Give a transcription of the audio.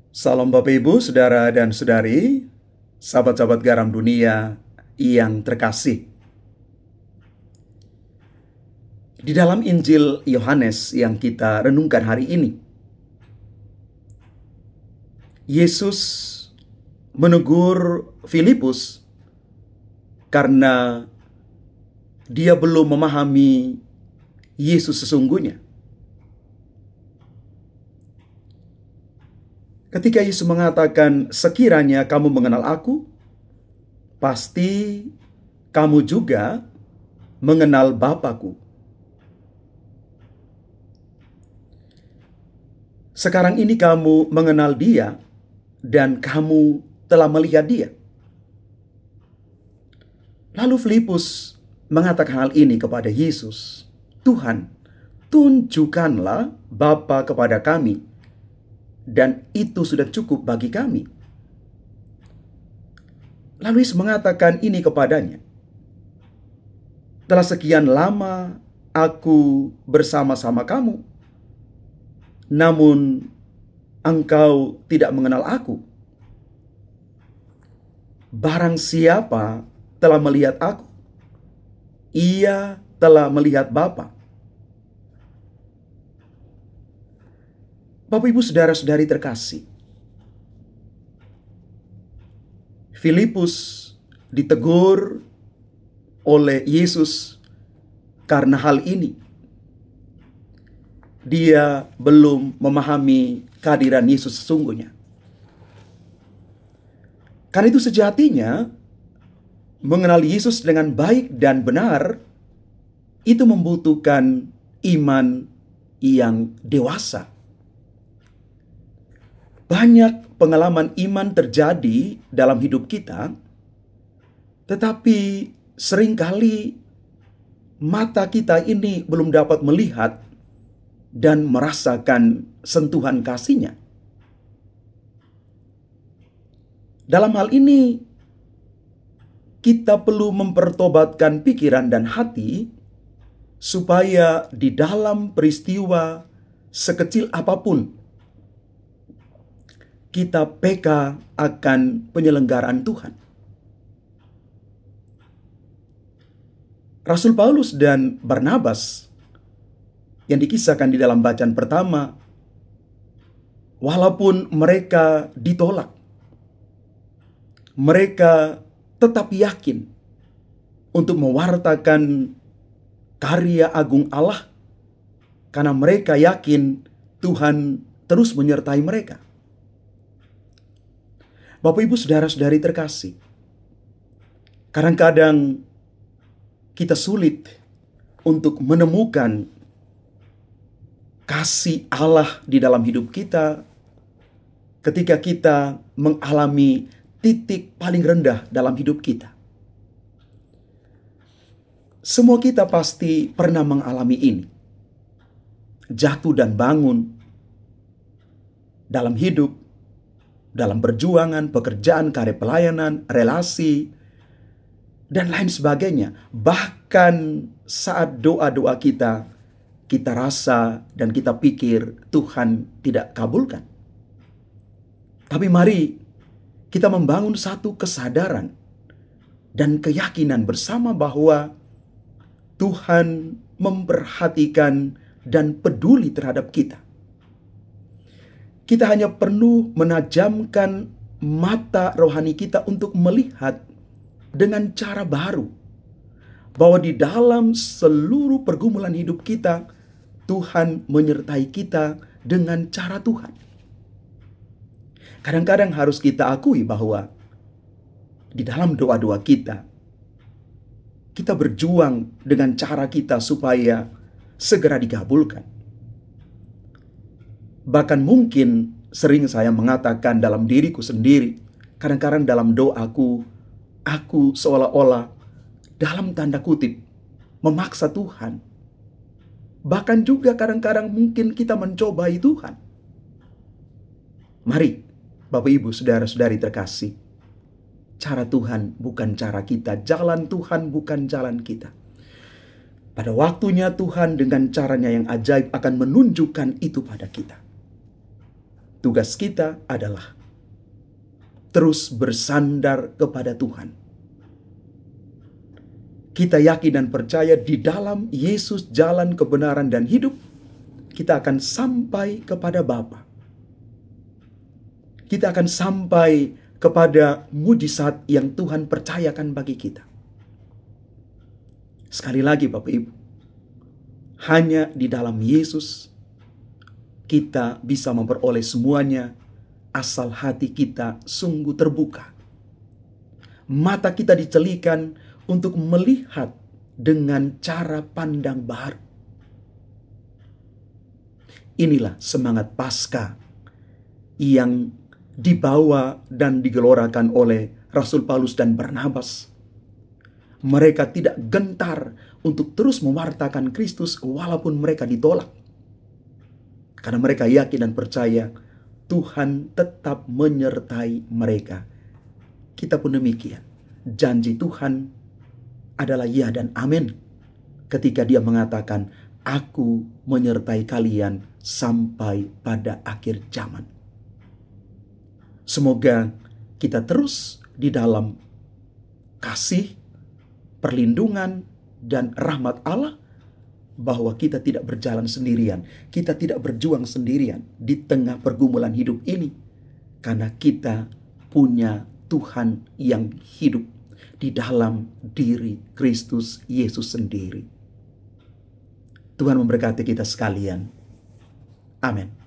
Salam Bapak Ibu, Saudara dan Saudari, sahabat-sahabat garam dunia yang terkasih. Di dalam Injil Yohanes yang kita renungkan hari ini, Yesus menegur Filipus karena dia belum memahami Yesus sesungguhnya. Ketika Yesus mengatakan, "Sekiranya kamu mengenal aku, pasti kamu juga mengenal Bapa-Ku." Sekarang ini kamu mengenal Dia dan kamu telah melihat Dia. Lalu Filipus mengatakan hal ini kepada Yesus, "Tuhan, tunjukkanlah Bapa kepada kami, dan itu sudah cukup bagi kami." Lalu Yesus mengatakan ini kepadanya, "Telah sekian lama aku bersama-sama kamu, namun engkau tidak mengenal aku. Barang siapa telah melihat aku, ia telah melihat Bapa." Bapak Ibu Saudara-saudari terkasih, Filipus ditegur oleh Yesus karena hal ini. Dia belum memahami kehadiran Yesus sesungguhnya. Karena itu sejatinya mengenal Yesus dengan baik dan benar itu membutuhkan iman yang dewasa. Banyak pengalaman iman terjadi dalam hidup kita, tetapi seringkali mata kita ini belum dapat melihat dan merasakan sentuhan kasih-Nya. Dalam hal ini, kita perlu mempertobatkan pikiran dan hati supaya di dalam peristiwa sekecil apapun kita peka akan penyelenggaraan Tuhan. Rasul Paulus dan Barnabas yang dikisahkan di dalam bacaan pertama, walaupun mereka ditolak, mereka tetap yakin untuk mewartakan karya agung Allah karena mereka yakin Tuhan terus menyertai mereka. Bapak Ibu Saudara-saudari terkasih, kadang-kadang kita sulit untuk menemukan kasih Allah di dalam hidup kita ketika kita mengalami titik paling rendah dalam hidup kita. Semua kita pasti pernah mengalami ini. Jatuh dan bangun dalam hidup, dalam perjuangan, pekerjaan, karir pelayanan, relasi, dan lain sebagainya. Bahkan saat doa-doa kita rasa dan kita pikir Tuhan tidak kabulkan. Tapi mari kita membangun satu kesadaran dan keyakinan bersama bahwa Tuhan memperhatikan dan peduli terhadap kita. Kita hanya perlu menajamkan mata rohani kita untuk melihat dengan cara baru bahwa di dalam seluruh pergumulan hidup kita, Tuhan menyertai kita dengan cara Tuhan. Kadang-kadang harus kita akui bahwa di dalam doa-doa kita berjuang dengan cara kita supaya segera dikabulkan. Bahkan mungkin sering saya mengatakan dalam diriku sendiri, kadang-kadang dalam doaku, aku seolah-olah dalam tanda kutip memaksa Tuhan. Bahkan juga kadang-kadang mungkin kita mencobai Tuhan. Mari, Bapak Ibu, Saudara-saudari terkasih, cara Tuhan bukan cara kita, jalan Tuhan bukan jalan kita. Pada waktunya Tuhan dengan caranya yang ajaib akan menunjukkan itu pada kita. Tugas kita adalah terus bersandar kepada Tuhan. Kita yakin dan percaya di dalam Yesus jalan kebenaran dan hidup, kita akan sampai kepada Bapa. Kita akan sampai kepada mujizat yang Tuhan percayakan bagi kita. Sekali lagi Bapak Ibu, hanya di dalam Yesus kita bisa memperoleh semuanya asal hati kita sungguh terbuka. Mata kita dicelikan untuk melihat dengan cara pandang baru. Inilah semangat Paskah yang dibawa dan digelorakan oleh Rasul Paulus dan Barnabas. Mereka tidak gentar untuk terus mewartakan Kristus walaupun mereka ditolak. Karena mereka yakin dan percaya Tuhan tetap menyertai mereka. Kita pun demikian. Janji Tuhan adalah ya dan amin ketika Dia mengatakan, "Aku menyertai kalian sampai pada akhir zaman." Semoga kita terus di dalam kasih, perlindungan, dan rahmat Allah, bahwa kita tidak berjalan sendirian, kita tidak berjuang sendirian di tengah pergumulan hidup ini, karena kita punya Tuhan yang hidup di dalam diri Kristus Yesus sendiri. Tuhan memberkati kita sekalian. Amin.